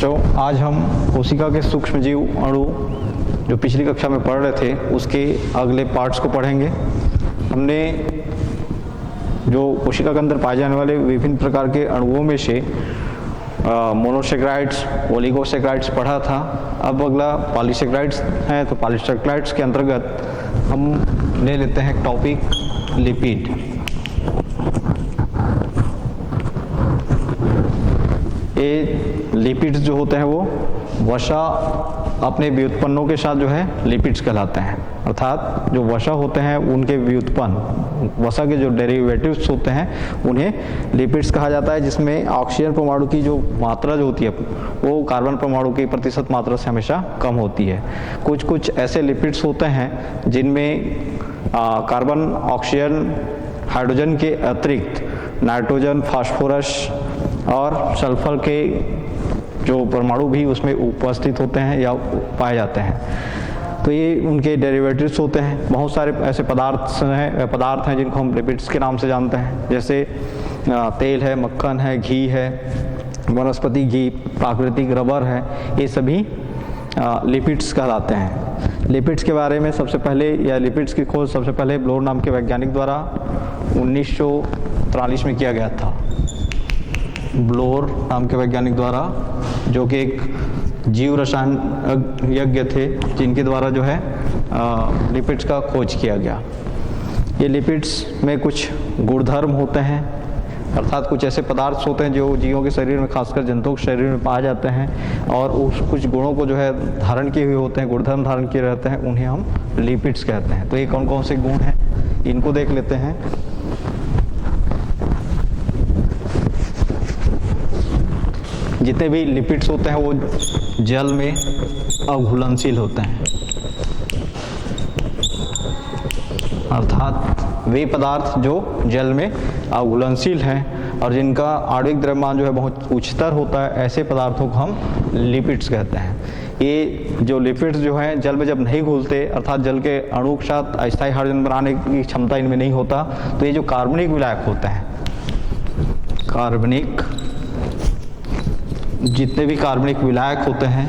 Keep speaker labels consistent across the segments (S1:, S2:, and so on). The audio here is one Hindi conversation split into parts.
S1: बच्चों, आज हम कोशिका के सूक्ष्मजीव अणु जो पिछली कक्षा में पढ़ रहे थे उसके अगले पार्ट्स को पढ़ेंगे। हमने जो कोशिका के अंदर पाए जाने वाले विभिन्न प्रकार के अणुओं में से मोनोसेक्राइड्स, ओलिगोसेक्राइड्स पढ़ा था। अब अगला पॉलीसेक्राइड्स है, तो पॉलीसेक्राइड्स के अंतर्गत हम ले लेते हैं टॉपिक लिपिड। ये लिपिड्स जो होते हैं वो वसा अपने व्युत्पन्नों के साथ जो है लिपिड्स कहलाते हैं, अर्थात जो वसा होते हैं उनके व्युत्पन्न, वसा के जो डेरिवेटिव्स होते हैं उन्हें लिपिड्स कहा जाता है, जिसमें ऑक्सीजन परमाणु की जो मात्रा जो होती है वो कार्बन परमाणु की प्रतिशत मात्रा से हमेशा कम होती है। कुछ कुछ ऐसे लिपिड्स होते हैं जिनमें कार्बन, ऑक्सीजन, हाइड्रोजन के अतिरिक्त नाइट्रोजन, फास्फोरस और सल्फर के जो परमाणु भी उसमें उपस्थित होते हैं या पाए जाते हैं। तो ये उनके डेरिवेटिव्स होते हैं। बहुत सारे ऐसे पदार्थ हैं जिनको हम लिपिड्स के नाम से जानते हैं, जैसे तेल है, मक्खन है, घी है, वनस्पति घी, प्राकृतिक रबर है, ये सभी लिपिड्स कहलाते हैं। लिपिड्स के बारे में सबसे पहले, या लिपिड्स की खोज सबसे पहले ब्लोर नाम के वैज्ञानिक द्वारा 1943 में किया गया था। ब्लोर नाम के वैज्ञानिक द्वारा, जो कि एक जीव रसायन यज्ञ थे, जिनके द्वारा जो है लिपिड्स का खोज किया गया। ये लिपिड्स में कुछ गुणधर्म होते हैं, अर्थात कुछ ऐसे पदार्थ होते हैं जो जीवों के शरीर में, खासकर जंतुओं के शरीर में पाए जाते हैं और उस कुछ गुणों को जो है धारण किए हुए होते हैं, गुणधर्म धारण किए रहते हैं, उन्हें हम लिपिड्स कहते हैं। तो ये कौन कौन से गुण हैं इनको देख लेते हैं। जितने भी लिपिड्स होते हैं वो जल में अघुलनशील होते हैं, अर्थात वे पदार्थ जो जल में अघुलनशील हैं और जिनका आणविक द्रव्यमान जो है बहुत उच्चतर होता है, ऐसे पदार्थों को हम लिपिड्स कहते हैं। ये जो लिपिड्स जो हैं जल में जब नहीं घुलते, अर्थात जल के अणु के साथ अस्थायी हाइड्रोजन बनाने की क्षमता इनमें नहीं होता, तो ये जो कार्बनिक विलायक होते हैं, कार्बनिक, जितने भी कार्बनिक विलायक होते हैं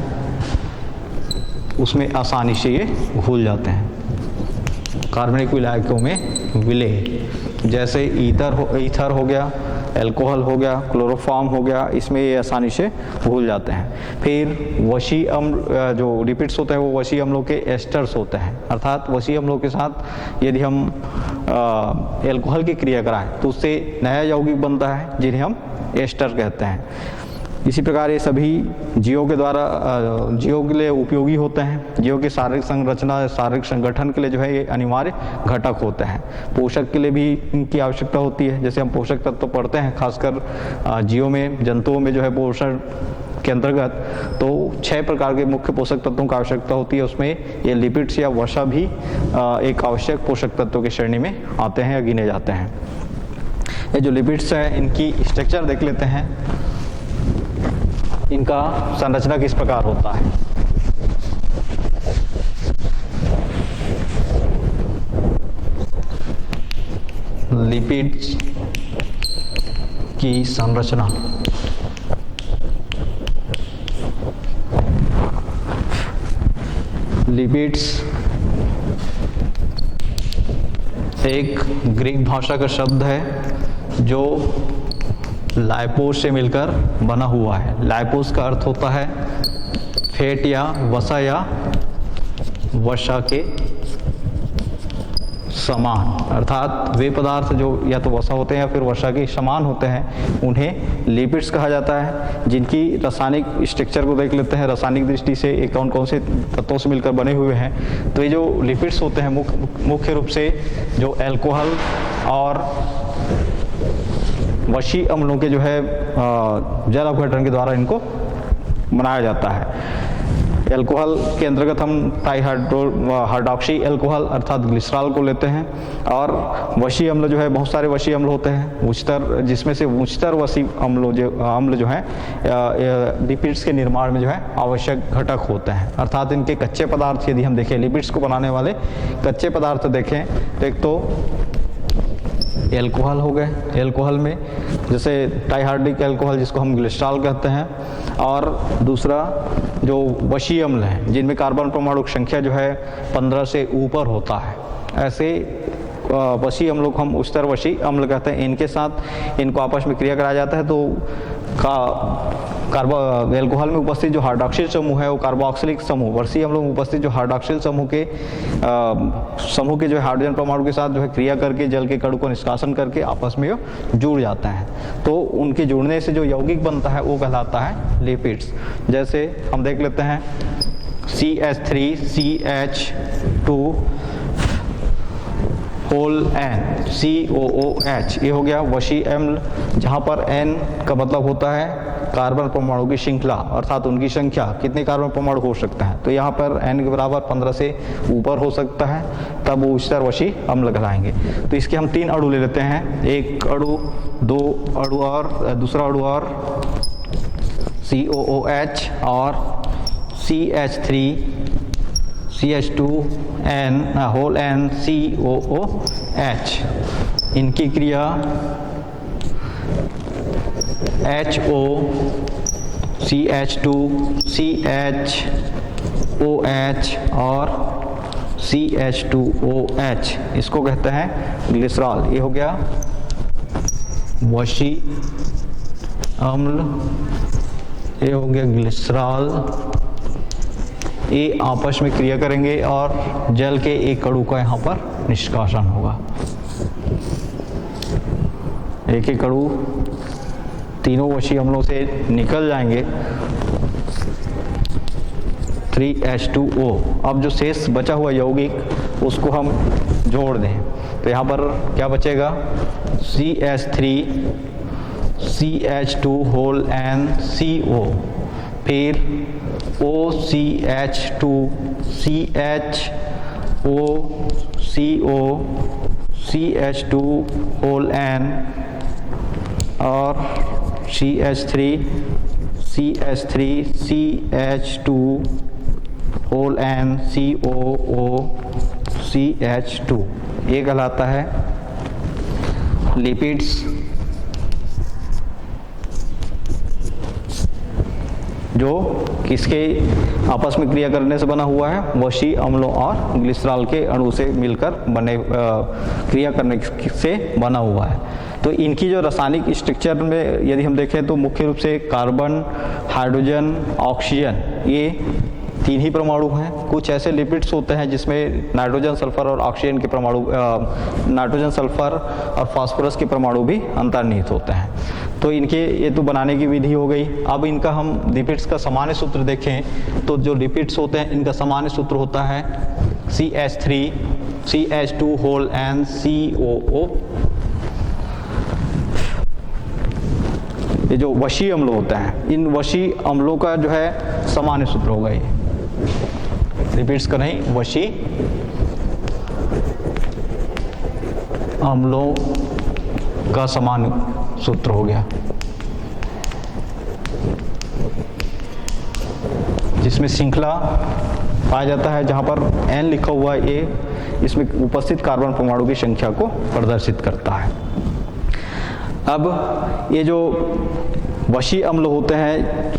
S1: उसमें आसानी से ये घुल जाते हैं। कार्बनिक विलायकों में विलेय, जैसे ईथर हो गया, एल्कोहल हो गया, क्लोरोफॉर्म हो गया, इसमें ये आसानी से घुल जाते हैं। फिर वशी अम्ल, जो लिपिड्स होते हैं वो वशी अम्लों के एस्टर्स होते हैं, अर्थात वशी अम्लों के साथ यदि हम एल्कोहल की क्रिया कराएं तो उससे नया यौगिक बनता है, जिन्हें हम एस्टर कहते हैं। इसी प्रकार ये सभी जीवों के द्वारा जीवों के लिए उपयोगी होते हैं। जीवों की शारीरिक संरचना, शारीरिक संगठन के लिए जो है ये अनिवार्य घटक होते हैं। पोषक के लिए भी इनकी आवश्यकता होती है, जैसे हम पोषक तत्व पढ़ते हैं खासकर जीवों में, जंतुओं में जो है पोषण के अंतर्गत, तो 6 प्रकार के मुख्य पोषक तत्वों की आवश्यकता होती है। उसमें ये लिपिड्स या वसा भी एक आवश्यक पोषक तत्वों की श्रेणी में आते हैं या गिने जाते हैं। ये जो लिपिड्स हैं इनकी स्ट्रक्चर देख लेते हैं, इनका संरचना किस प्रकार होता है। लिपिड्स की संरचना, लिपिड्स एक ग्रीक भाषा का शब्द है जो लाइपोस से मिलकर बना हुआ है। लाइपोस का अर्थ होता है फैट या वसा के समान, अर्थात वे पदार्थ जो या तो वसा होते हैं या फिर वसा के समान होते हैं, उन्हें लिपिड्स कहा जाता है। जिनकी रासायनिक स्ट्रक्चर को देख लेते हैं, रासायनिक दृष्टि से ये कौन कौन से तत्वों से मिलकर बने हुए हैं। तो ये जो लिपिड्स होते हैं मुख्य रूप से जो एल्कोहल और वशी अम्लों के जो है जल अपघटन के द्वारा इनको बनाया जाता है। एल्कोहल के अंतर्गत हम हाइड्रॉक्सी एल्कोहल अर्थात ग्लिसरॉल को लेते हैं, और वशी अम्ल जो है बहुत सारे वशी अम्ल होते हैं उच्चतर, जिसमें से उच्चतर वशी अम्ल जो है लिपिड्स के निर्माण में जो है आवश्यक घटक होते हैं। अर्थात इनके कच्चे पदार्थ यदि हम देखें, लिपिड्स को बनाने वाले कच्चे पदार्थ देखें तो एक तो एल्कोहल हो गए, एल्कोहल में जैसे डाइहाइड्रिक एल्कोहल जिसको हम ग्लिसरॉल कहते हैं, और दूसरा जो वशी अम्ल हैं जिनमें कार्बन परमाणु की संख्या जो है 15 से ऊपर होता है, ऐसे वशी अम्लों को हम उस्तर-वशी अम्ल कहते हैं। इनके साथ इनको आपस में क्रिया कराया जाता है तो एल्कोहल में उपस्थित जो हाइड्रॉक्सिल समूह है वो कार्बोक्सिलिक समूह, वशी अम्लों में उपस्थित जो हाइड्रॉक्सिल समूह के जो हाइड्रोजन परमाणु के साथ जो है क्रिया करके जल के कणों को निष्कासन करके आपस में जुड़ जाता है। तो उनके जुड़ने से जो यौगिक बनता है वो कहलाता है लिपिड्स। जैसे हम देख लेते हैं CH3CH2 होल N COOH, ये हो गया वशी अम्ल, जहाँ पर N का मतलब होता है कार्बन परमाणु की श्रृंखला, अर्थात उनकी संख्या, कितने कार्बन परमाणु हो सकता है। तो यहाँ पर N के बराबर 15 से ऊपर हो सकता है, तब वो उच्चतर वशी अम्ल कहलाएंगे। तो इसके हम 3 अणु ले लेते हैं, एक अणु, 2 अणु और दूसरा अणु और COOH और CH3CH2N होल N COOH, इनकी क्रिया HO CH2 CHOH और CH2OH, इसको कहते हैं ग्लिसरॉल। ये हो गया वशी अम्ल, ये हो गया ग्लिसरॉल। ये आपस में क्रिया करेंगे और जल के एक अणु का यहाँ पर निष्कासन होगा। एक एक अणु तीनों वशी अम्लों से निकल जाएंगे, 3H2O। अब जो शेष बचा हुआ यौगिक उसको हम जोड़ दें तो यहाँ पर क्या बचेगा, CH3 CH2 whole N CO, फिर OCH2 CHO CO CH2 whole N और CH3 CH2 whole N COO CH2, ये कहलाता है लिपिड्स। जो किसके आपस में क्रिया करने से बना हुआ है, वशी अम्लों और ग्लिसरॉल के अणु से मिलकर बने क्रिया करने से बना हुआ है। तो इनकी जो रासायनिक स्ट्रक्चर में यदि हम देखें तो मुख्य रूप से कार्बन, हाइड्रोजन, ऑक्सीजन, ये 3 ही परमाणु हैं। कुछ ऐसे लिपिड्स होते हैं जिसमें नाइट्रोजन, सल्फर और ऑक्सीजन के परमाणु, नाइट्रोजन, सल्फर और फास्फोरस के परमाणु भी अंतर्निहित होते हैं। तो इनके ये तो बनाने की विधि हो गई। अब इनका हम लिपिड्स का सामान्य सूत्र देखें तो जो लिपिड्स होते हैं इनका सामान्य सूत्र होता है CH3 CH2 whole N COO। ये जो वशी अम्ल होते हैं, इन वशी अम्लों का जो है सामान्य सूत्र होगा, ये लिपिड्स का नहीं, वशी अम्लों का सामान्य सूत्र हो गया, जिसमें श्रृंखला पाया जाता है, जहां पर N लिखा हुआ है, ये इसमें उपस्थित कार्बन परमाणु की संख्या को प्रदर्शित करता है। अब ये जो वशी अम्ल होते हैं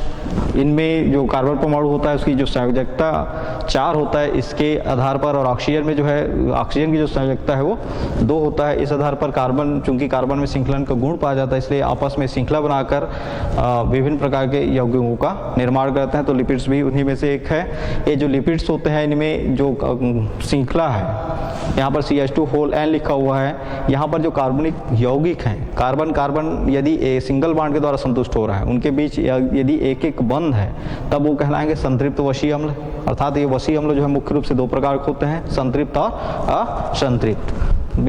S1: इनमें जो कार्बन परमाणु होता है उसकी जो संयोजकता 4 होता है, इसके आधार पर, और ऑक्सीजन में जो है, ऑक्सीजन की जो संयोजकता है वो 2 होता है। इस आधार पर कार्बन, चूंकि कार्बन में श्रृंखलन का गुण पाया जाता है, इसलिए आपस में श्रृंखला बनाकर विभिन्न प्रकार के यौगिकों का निर्माण करते हैं। तो लिपिड्स भी उन्हीं में से एक है। ये जो लिपिड्स होते हैं इनमें जो श्रृंखला है, यहाँ पर CH2 होल N लिखा हुआ है, यहाँ पर जो कार्बनिक यौगिक हैं, कार्बन कार्बन यदि सिंगल बॉन्ड के द्वारा संतुष्ट हो रहा है, उनके बीच यदि एक एक बंध है, तब वो कहलाएंगे संतृप्त वशी अम्ल। अर्थात ये वशी अम्ल जो है मुख्य रूप से 2 प्रकार के होते हैं, संतृप्त और असंतृप्त।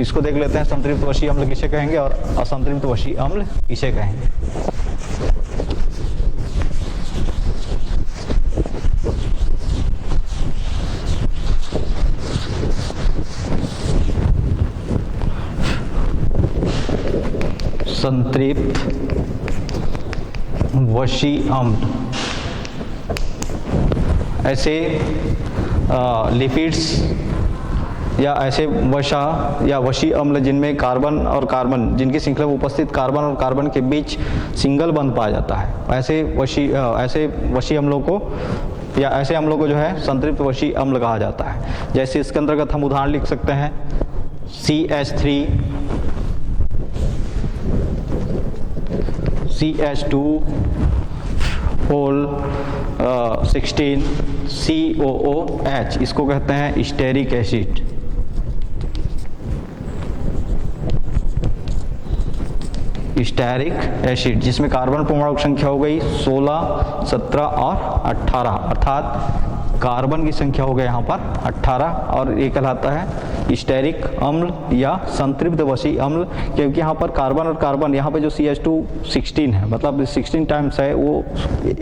S1: इसको देख लेते हैं, संतृप्त वशी अम्ल किसे कहेंगे और असंतृप्त वशी अम्ल किसे कहेंगे। संतृप्त वशी अम्ल, ऐसे लिपिड्स या ऐसे वसा या वशी अम्ल जिनमें कार्बन और कार्बन, जिनकी श्रृंखला में उपस्थित कार्बन और कार्बन के बीच सिंगल बंध पाया जाता है, ऐसे वशी अम्लों को या ऐसे अम्लों को जो है संतृप्त वशी अम्ल कहा जाता है। जैसे इसके अंतर्गत हम उदाहरण लिख सकते हैं CH3, CH2 होल 16, COOH, इसको कहते हैं स्टेरिक एसिड। स्टेरिक एसिड जिसमें कार्बन परमाणु संख्या हो गई 16, 17 और 18, अर्थात कार्बन की संख्या हो गई यहाँ पर 18, और ये कहलाता है स्टेरिक अम्ल या संतृप्त वशी अम्ल, क्योंकि यहाँ पर कार्बन और कार्बन, यहाँ पे जो CH2 16 है, मतलब 16 टाइम्स है, वो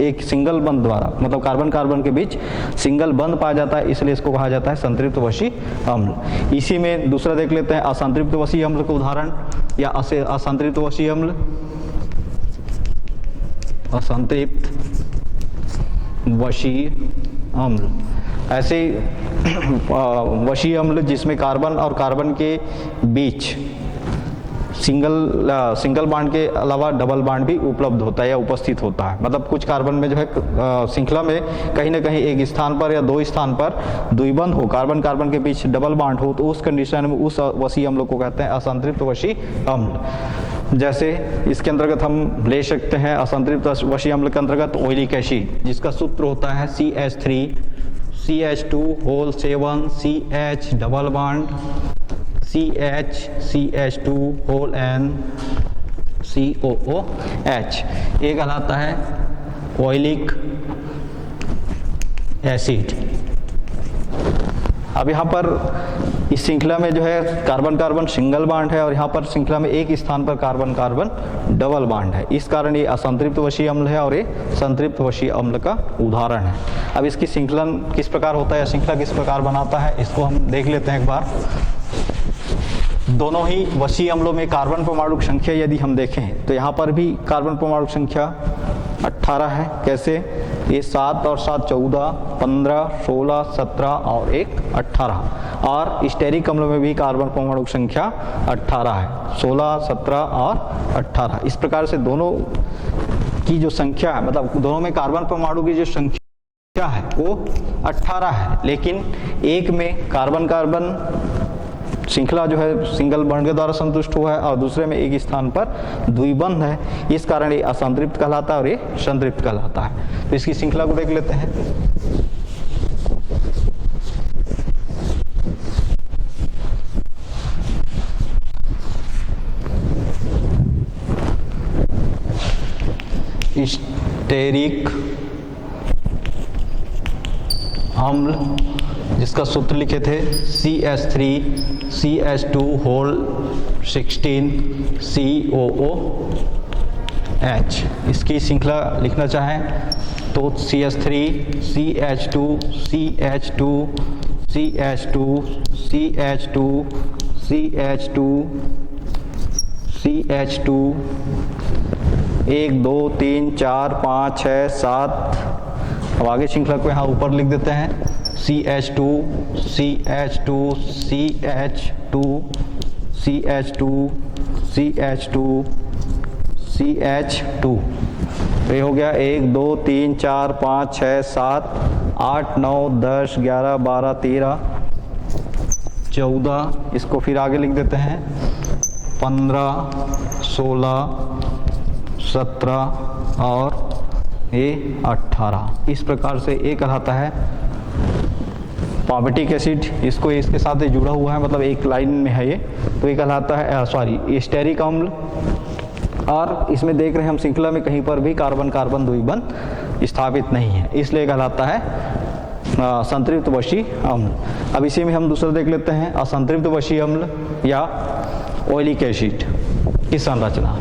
S1: एक सिंगल बंध द्वारा, मतलब कार्बन कार्बन के बीच सिंगल बंध पाया जाता है, इसलिए इसको कहा जाता है संतृप्त वशी अम्ल। इसी में दूसरा देख लेते हैं असंतृप्त वशी अम्ल का उदाहरण, या असंतृप्त वशी अम्ल, असंतृप्त वशी अम्ल ऐसे वशी अम्ल जिसमें कार्बन और कार्बन के बीच सिंगल बांड के अलावा डबल बांड भी उपलब्ध होता है या उपस्थित होता है। मतलब कुछ कार्बन में जो है श्रृंखला में कहीं ना कहीं एक स्थान पर या दो स्थान पर द्विबंध हो, कार्बन कार्बन के बीच डबल बांड हो, तो उस कंडीशन में उस वशी अम्ल को कहते हैं असंतृप्त वशी अम्ल। जैसे इसके अंतर्गत हम ले सकते हैं असंतृप्त वशी अम्ल के अंतर्गत ऑयलिक एसिड, जिसका सूत्र होता है CH3, CH2 whole 7, CH double bond, CH, CH2 whole N, COOH, ये कहलाता है ऑयलिक एसिड। अब यहाँ पर इस श्रृंखला में जो है कार्बन कार्बन सिंगल बांड है, और यहाँ पर श्रृंखला में एक स्थान पर कार्बन कार्बन डबल बांड है, इस कारण ये असंतृप्त वशी अम्ल है और ये संतृप्त वशी अम्ल का उदाहरण है। अब इसकी श्रृंखलन किस प्रकार होता है या श्रृंखला किस प्रकार बनाता है, इसको हम देख लेते हैं एक बार। दोनों ही वशी अम्लों में कार्बन परमाणु संख्या यदि हम देखें तो यहाँ पर भी कार्बन परमाणु संख्या 18 है। कैसे? ये 7 और 7 14, 15, 16, 17 और 1 18। और स्टेरिक अम्लों में भी कार्बन परमाणु संख्या 18 है, 16, 17 और 18। इस प्रकार से दोनों की जो संख्या है, मतलब दोनों में कार्बन परमाणु की जो संख्या है वो 18 है, लेकिन एक में कार्बन कार्बन श्रृंखला जो है सिंगल बॉन्ड के द्वारा संतुष्ट हुआ है और दूसरे में एक स्थान पर द्विबंध है, इस कारण ये असंतृप्त कहलाता है और ये संतृप्त कहलाता है। तो इसकी श्रृंखला को देख लेते हैं। स्टेरिक अम्ल जिसका सूत्र लिखे थे CH3, CH2 होल 16, COOH। इसकी श्रृंखला लिखना चाहें तो CH3, CH2, CH2, CH2, CH2, CH2, CH2, 1 2 3 4 5 6 7। अब आगे श्रृंखला को यहाँ ऊपर लिख देते हैं CH2, CH2, CH2, CH2, CH2, CH2। तो ये हो गया 1 2 3 4 5 6 7 8 9 10 11 12 13 14। इसको फिर आगे लिख देते हैं 15 16 17 और ये 18। इस प्रकार से ये कहलाता है पावटिक एसिड। इसको इसके साथ जुड़ा हुआ है, मतलब एक लाइन में है ये, तो ये कहलाता है स्टेरिक अम्ल। और इसमें देख रहे हैं हम श्रृंखला में कहीं पर भी कार्बन कार्बन द्विबंध स्थापित नहीं है, इसलिए कहलाता है संतृप्त वशी अम्ल। अब इसी में हम दूसरा देख लेते हैं असंतृप्त वशी अम्ल या ऑयलिक एसिड की संरचना।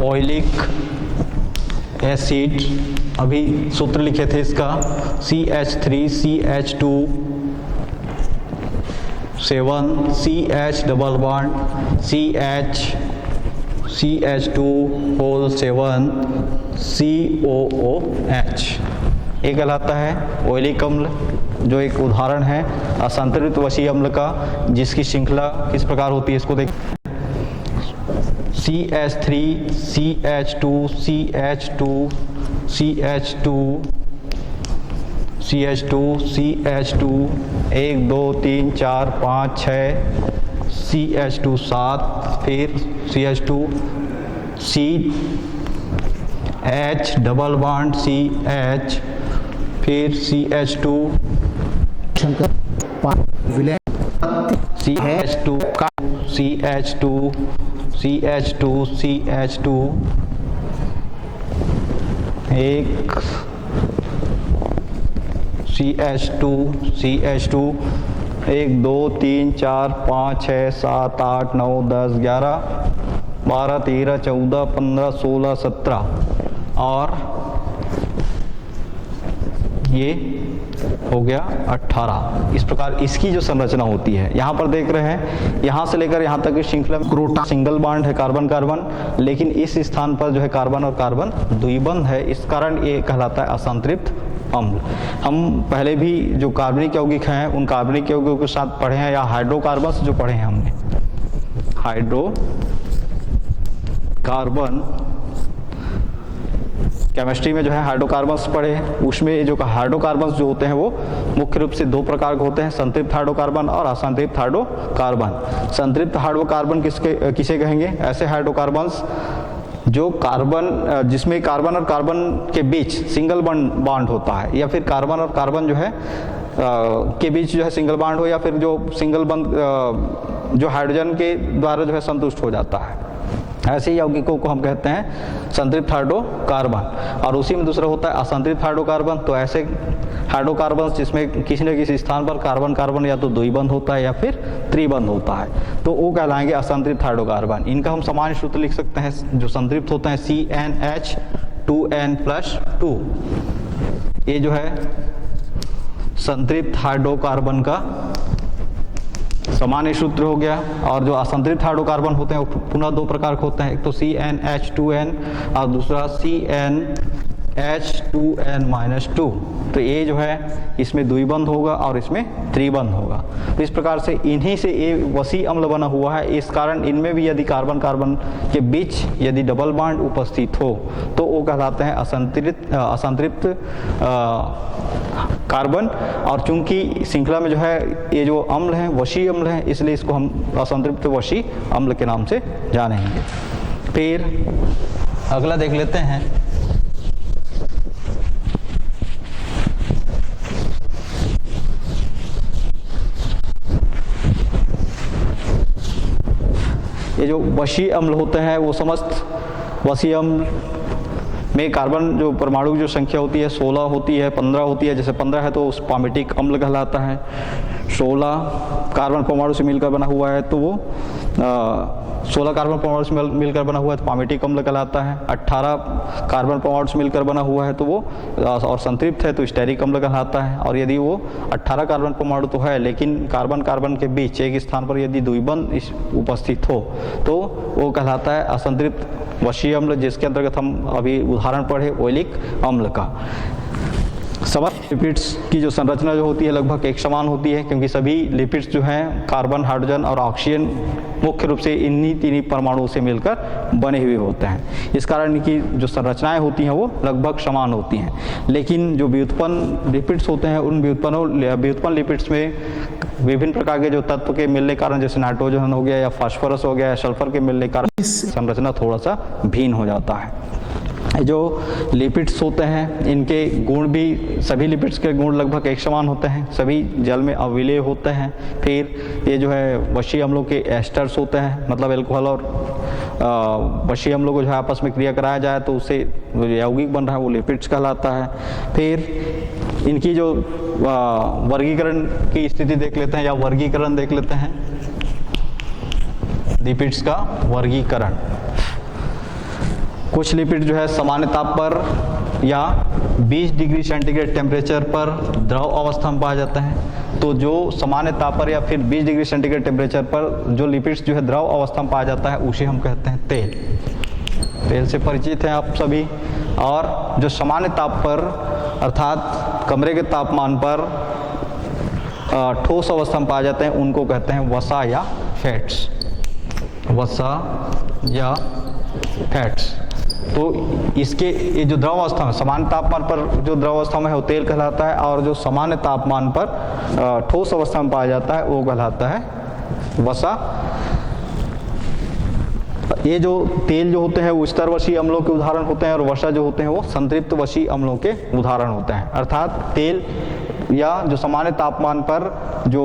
S1: ऑयलिक एसिड, अभी सूत्र लिखे थे इसका CH3CH2 7 CH double bond CH2 whole 7 COOH, ये कहलाता है ओयलिक अम्ल, जो एक उदाहरण है असंतृप्त वशीय अम्ल का, जिसकी श्रृंखला किस प्रकार होती है इसको देख। CH3 CH2 CH2 CH2 CH2 CH2 1 2 3 4 5 6 CH2 7, फिर CH2 CH double bond CH, फिर CH2 CH2 CH2 CH2 CH2 एक CH2 CH2 1 2 3 4 5 6 7 8 9 10 11 12 13 14 15 16 17 और ये हो गया 18। इस प्रकार इसकी जो संरचना होती है, यहाँ पर देख रहे हैं, यहाँ से लेकर यहाँ तक की श्रृंखला में क्रोटा सिंगल बॉन्ड है कार्बन कार्बन, लेकिन इस स्थान पर जो है कार्बन और कार्बन द्विबंध है, इस कारण ये कहलाता है असंतृप्त अम्ल। हम पहले भी जो कार्बनिक यौगिक हैं उन कार्बनिक यौगिकों के साथ पढ़े हैं, या हाइड्रोकार्बन्स जो पढ़े हैं हमने, हाइड्रोकार्बन केमिस्ट्री में जो है हाइड्रोकार्बन्स पढ़े हैं, उसमें जो हाइड्रोकार्बन्स जो होते हैं वो मुख्य रूप से दो प्रकार के होते हैं, संतृप्त हाइड्रोकार्बन और असंतृप्त हाइड्रोकार्बन। संतृप्त हाइड्रोकार्बन किसे कहेंगे? ऐसे हाइड्रोकार्बन्स जो कार्बन, जिसमें कार्बन और कार्बन के बीच सिंगल बॉन्ड होता है, या फिर कार्बन और कार्बन जो है के बीच जो है सिंगल बॉन्ड हो, या फिर जो सिंगल बॉन्ड जो हाइड्रोजन के द्वारा जो है संतुष्ट हो जाता है, ऐसे यौगिकों को हम कहते हैं संतृप्त हाइड्रोकार्बन। और उसी में दूसरा होता है असंतृप्त हाइड्रोकार्बन। तो ऐसे हाइड्रोकार्बन जिसमें किसी न किसी स्थान पर कार्बन कार्बन या तो द्विबंध होता है या फिर त्रिबंध होता है, तो वो कहलाएंगे असंतृप्त हाइड्रोकार्बन। इनका हम सामान्य सूत्र लिख सकते हैं, जो संतृप्त होते हैं CnH2n+2, ये जो है संतृप्त हाइड्रोकार्बन का सामान्य सूत्र हो गया। और जो असंतृप्त हाइड्रोकार्बन होते हैं वो पुनः दो प्रकार के होते हैं, एक तो CnH2n और दूसरा CnH2n-2। तो ये जो है इसमें द्विबंध होगा और इसमें त्रिबंध होगा। तो इस प्रकार से इन्हीं से ये वसी अम्ल बना हुआ है। इस कारण इनमें भी यदि कार्बन कार्बन के बीच यदि डबल बॉन्ड उपस्थित हो तो वो कहलाते हैं असंतृप्त कार्बन। और चूंकि श्रृंखला में जो है ये जो अम्ल हैं वशी अम्ल हैं, इसलिए इसको हम असंतृप्त वशी अम्ल के नाम से जानेंगे। फिर अगला देख लेते हैं, ये जो वशी अम्ल होते हैं वो समस्त वशी अम्ल में कार्बन जो परमाणु की जो संख्या होती है 16 होती है, 15 होती है। जैसे 15 है तो उस पामिटिक अम्ल कहलाता है। 16 कार्बन परमाणु से मिलकर बना हुआ है तो वो 16 कार्बन परमाणु से मिलकर बना हुआ है तो पामिटिक अम्ल कहलाता है। 18 कार्बन परमाणु से मिलकर बना हुआ है तो वो और संतृप्त है तो स्टेरिक अम्ल कहलाता है। और यदि वो 18 कार्बन परमाणु तो है लेकिन कार्बन कार्बन के बीच एक स्थान पर यदि द्विबंध उपस्थित हो तो वो कहलाता है असंतृप्त वशी अम्ल, जिसके अंतर्गत हम अभी उदाहरण पढ़े ओलिक अम्ल का। समस्त लिपिड्स की जो संरचना जो होती है लगभग एक समान होती है, क्योंकि सभी लिपिड्स जो हैं कार्बन, हाइड्रोजन और ऑक्सीजन मुख्य रूप से इन्हीं तीन परमाणुओं से मिलकर बने हुए होते हैं। इस कारण इनकी जो संरचनाएं होती हैं वो लगभग समान होती हैं। लेकिन जो व्युत्पन्न लिपिड्स होते हैं उन व्युत्पन्न लिपिड्स में विभिन्न प्रकार के जो तत्व के मिलने के कारण, जैसे नाइट्रोजन हो गया या फास्फोरस हो गया या सल्फर के मिलने के कारण संरचना थोड़ा सा भिन्न हो जाता है। जो लिपिड्स होते हैं इनके गुण भी, सभी लिपिड्स के गुण लगभग एक समान होते हैं, सभी जल में अविलेय होते हैं। फिर ये जो है वशी अम्लों के एस्टर्स होते हैं, मतलब अल्कोहल और वशी अम्लों को जो है आपस में क्रिया कराया जाए तो उससे यौगिक बन रहा है वो लिपिड्स कहलाता है। फिर इनकी जो वर्गीकरण की स्थिति देख लेते हैं या वर्गीकरण देख लेते हैं, लिपिड्स का वर्गीकरण। कुछ लिपिड जो है सामान्य ताप पर या 20 डिग्री सेंटीग्रेड टेम्परेचर पर द्रव अवस्था में पाया जाता है। तो जो सामान्य ताप पर या फिर 20 डिग्री सेंटीग्रेड टेम्परेचर पर जो लिपिड्स जो है द्रव अवस्था में पाया जाता है उसे हम कहते हैं तेल। तेल से परिचित हैं आप सभी। और जो सामान्य ताप पर अर्थात कमरे के तापमान पर ठोस अवस्था में पाए जाते हैं उनको कहते हैं वसा या फैट्स। वसा या फैट्स। तो इसके ये जो द्रव अवस्था में सामान्य तापमान पर जो द्रव अवस्था में है वो तेल कहलाता है, और जो सामान्य तापमान पर ठोस अवस्था में पाया जाता है वो कहलाता है वसा। ये जो तेल जो होते हैं वो स्तरवशी अम्लों के उदाहरण होते हैं, और वसा जो होते हैं वो संतृप्त वशी अम्लों के उदाहरण होते हैं। अर्थात तेल या जो सामान्य तापमान पर जो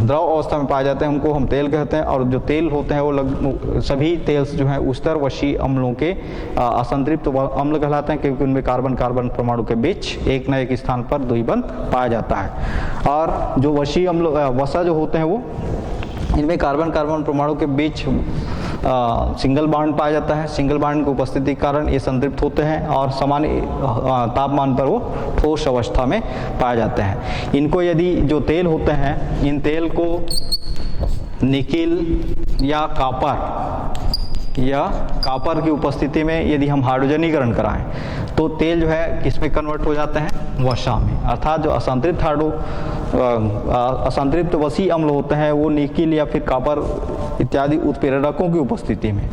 S1: द्रव अवस्था में पाए जाते हैं उनको हम तेल कहते हैं, और जो तेल होते हैं वो सभी तेल जो हैं उस्तरवशी अम्लों के असंतृप्त अम्ल कहलाते हैं, क्योंकि उनमें कार्बन कार्बन परमाणु के बीच एक न एक स्थान पर द्विबंध पाया जाता है। और जो वशी अम्ल वसा जो होते हैं वो इनमें कार्बन कार्बन परमाणु के बीच सिंगल बॉन्ड पाया जाता है। सिंगल बॉन्ड की उपस्थिति के कारण ये संतृप्त होते हैं और सामान्य तापमान पर वो ठोस अवस्था में पाए जाते हैं। इनको यदि जो तेल होते हैं इन तेल को निकिल या कॉपर की उपस्थिति में यदि हम हाइड्रोजनीकरण कराएं तो तेल जो है किसमें कन्वर्ट हो जाते हैं? वसा में। अर्थात जो असंतृप्त वसी अम्ल होते हैं वो निकिल या फिर कॉपर इत्यादि उत्प्रेरकों की उपस्थिति में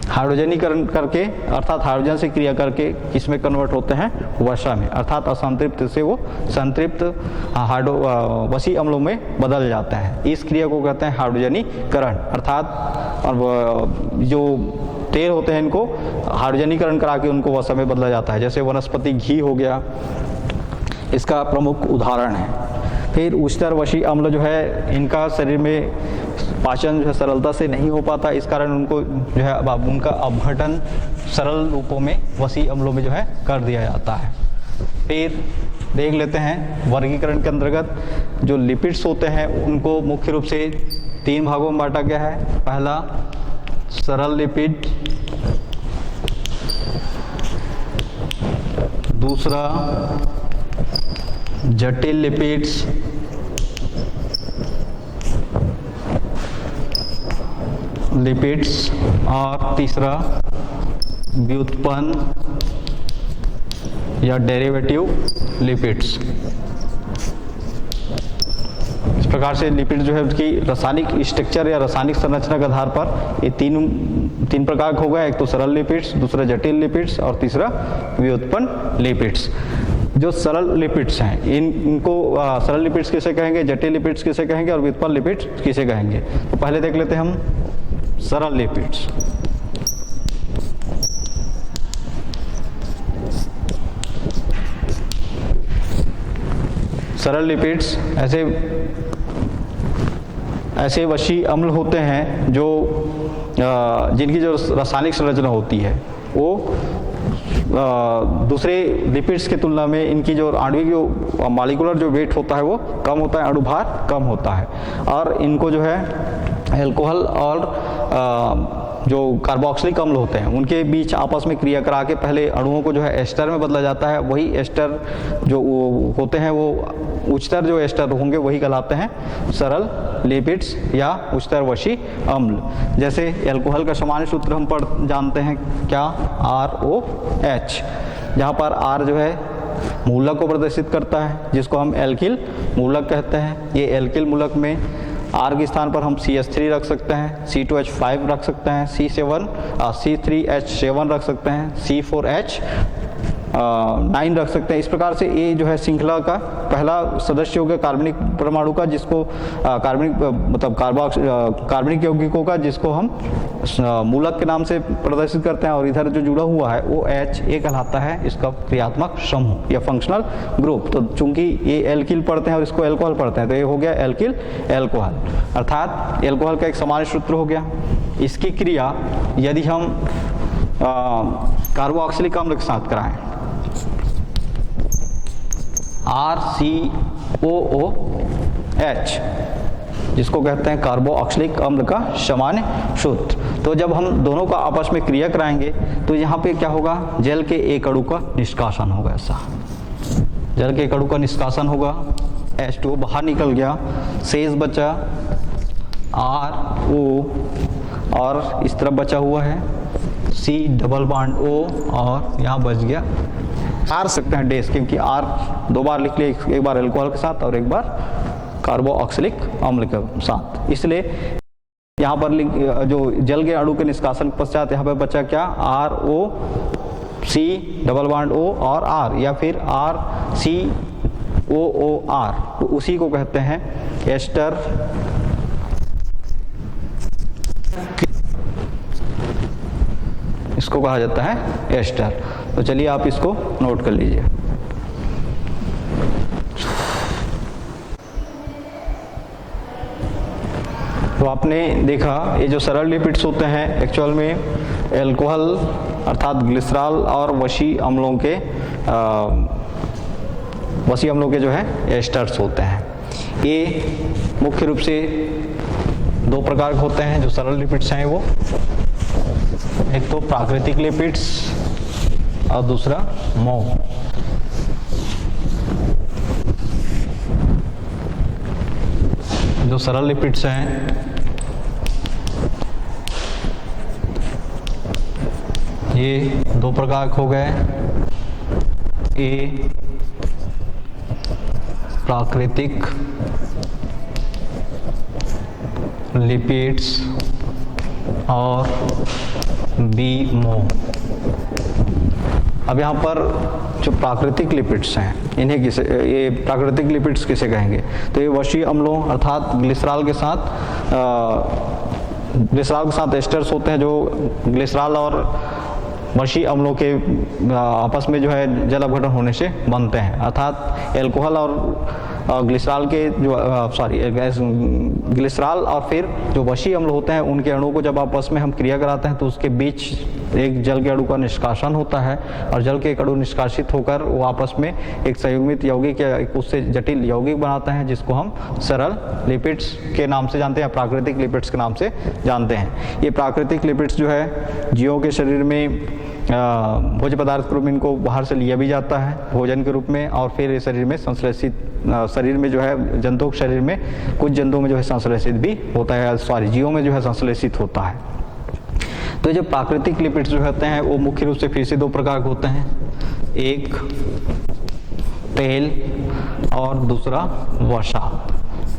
S1: हाइड्रोजनीकरण करके अर्थात हाइड्रोजन से क्रिया करके किसमें कन्वर्ट होते हैं? वसा में। अर्थात असंतृप्त से वो संतृप्त वसी अम्लों में बदल जाता है। इस क्रिया को कहते हैं हाइड्रोजनीकरण। अर्थात जो तेल होते हैं इनको हाइड्रोजनीकरण करा के उनको वसा में बदला जाता है। जैसे वनस्पति घी हो गया, इसका प्रमुख उदाहरण है। फिर उस्तरवशी अम्ल जो है इनका शरीर में पाचन जो है सरलता से नहीं हो पाता, इस कारण उनको जो है उनका अपघटन सरल रूपों में वसी अम्लों में जो है कर दिया जाता है। फिर देख लेते हैं वर्गीकरण के अंतर्गत जो लिपिड्स होते हैं उनको मुख्य रूप से 3 भागों में बांटा गया है। पहला सरल लिपिड, दूसरा जटिल लिपिड्स, और तीसरा व्युत्पन्न या डेरिवेटिव लिपिड्स। इस प्रकार से लिपिड जो है उसकी रासायनिक स्ट्रक्चर या रासायनिक संरचना के आधार पर ये तीन प्रकार हो गया। एक तो सरल लिपिड्स, दूसरा जटिल लिपिड्स और तीसरा व्युत्पन्न लिपिड्स। जो सरल लिपिड्स हैं इनको सरल लिपिड्स किसे कहेंगे, जटिल लिपिड्स किसे कहेंगे और व्युत्पन्न लिपिड्स किसे कहेंगे? तो पहले देख लेते हैं हम सरल लिपिड्स। सरल लिपिड्स ऐसे वशी अम्ल होते हैं जो जिनकी जो रासायनिक संरचना होती है वो दूसरे लिपिड्स की तुलना में इनकी जो आणविक जो मॉलिक्यूलर जो वेट होता है वो कम होता है, अणुभार कम होता है, और इनको जो है अल्कोहल और जो कार्बोक्सिलिक अम्ल होते हैं उनके बीच आपस में क्रिया करा के पहले अणुओं को जो है एस्टर में बदला जाता है। वही एस्टर जो होते हैं वो उच्चतर जो एस्टर होंगे वही कहलाते हैं सरल लिपिड्स या उच्चतरवशी अम्ल। जैसे अल्कोहल का सामान्य सूत्र हम जानते हैं क्या? ROH, जहाँ पर R जो है मूलक को प्रदर्शित करता है जिसको हम एल्किल मूलक कहते हैं। ये एल्किल मूलक में R के स्थान पर हम CH3 रख सकते हैं, C2H5 रख सकते हैं, C3H7 रख सकते हैं, C4H9 रख सकते हैं। इस प्रकार से ये जो है श्रृंखला का पहला सदस्य हो गया कार्बनिक परमाणु का, जिसको कार्बनिक यौगिकों का जिसको हम मूलक के नाम से प्रदर्शित करते हैं, और इधर जो जुड़ा हुआ है वो H ये कहलाता है इसका क्रियात्मक समूह या फंक्शनल ग्रुप। तो चूंकि ये एल्किल पढ़ते हैं और इसको एल्कोहल पढ़ते हैं तो ये हो गया एल्किल एल्कोहल, अर्थात एल्कोहल का एक सामान्य सूत्र हो गया। इसकी क्रिया यदि हम कार्बोक्सिलिक अम्ल के साथ कराएं RCOOH जिसको कहते हैं कार्बोक्सिलिक अम्ल का सामान्य सूत्र। तो जब हम दोनों का आपस में क्रिया कराएंगे तो यहाँ पे क्या होगा, जल के एक अणु का निष्कासन होगा। ऐसा जल के एक अणु का निष्कासन होगा, H2O बाहर निकल गया, शेष बचा RO और इस तरफ बचा हुआ है C डबल बॉन्ड O और यहाँ बच गया R सकते हैं डैश, क्योंकि R दो बार लिख लिए, एक बार अल्कोहल के साथ और एक बार कार्बोक्सिलिक अम्ल के साथ। इसलिए यहाँ पर जो जल के अणु के निष्कासन के पश्चात यहाँ पर बचा क्या, RO C double bond O और R, या फिर RCOOR, तो उसी को कहते हैं एस्टर। इसको कहा जाता है एस्टर। तो चलिए आप इसको नोट कर लीजिए। तो आपने देखा ये जो सरल लिपिड्स होते हैं एक्चुअल में एल्कोहल अर्थात ग्लिसरॉल और वसी अम्लों के जो है एस्टर्स होते हैं। ये मुख्य रूप से दो प्रकार के होते हैं जो सरल लिपिड्स हैं वो, एक तो प्राकृतिक लिपिड्स और दूसरा मौन। जो सरल लिपिड्स हैं ये दो प्रकार के हो गए, ए प्राकृतिक लिपिड्स और बी मौन। अब यहाँ पर जो प्राकृतिक लिपिड्स हैं इन्हें किसे, ये प्राकृतिक लिपिड्स किसे कहेंगे, तो ये वसी अम्लों अर्थात ग्लिसरॉल के साथ एस्टर्स होते हैं जो ग्लिसरॉल और वसी अम्लों के आपस में जो है जल अपघटन होने से बनते हैं। अर्थात एल्कोहल और ग्लिसरॉल के जो ग्लिसरॉल और फिर जो वसी अम्ल होते हैं उनके अणुओं को जब आपस में हम क्रिया कराते हैं तो उसके बीच एक जल के अणु का निष्कासन होता है और जल के एक अणु निष्कासित होकर वो आपस में एक संयुग्मित यौगिक या उससे जटिल यौगिक बनाते हैं जिसको हम सरल लिपिड्स के नाम से जानते हैं, प्राकृतिक लिपिड्स के नाम से जानते हैं। ये प्राकृतिक लिपिड्स जो है जीवों के शरीर में भोज्य पदार्थ के रूप में इनको बाहर से लिया भी जाता है भोजन के रूप में, और फिर शरीर में संश्लेषित, शरीर में जो है जंतुओं के शरीर में कुछ जंतुओं में जो है संश्लेषित भी होता है, जीवों में जो है संश्लेषित होता है। तो जो प्राकृतिक लिपिड्स जो होते हैं वो मुख्य रूप से फिर से दो प्रकार के होते हैं, एक तेल और दूसरा वसा।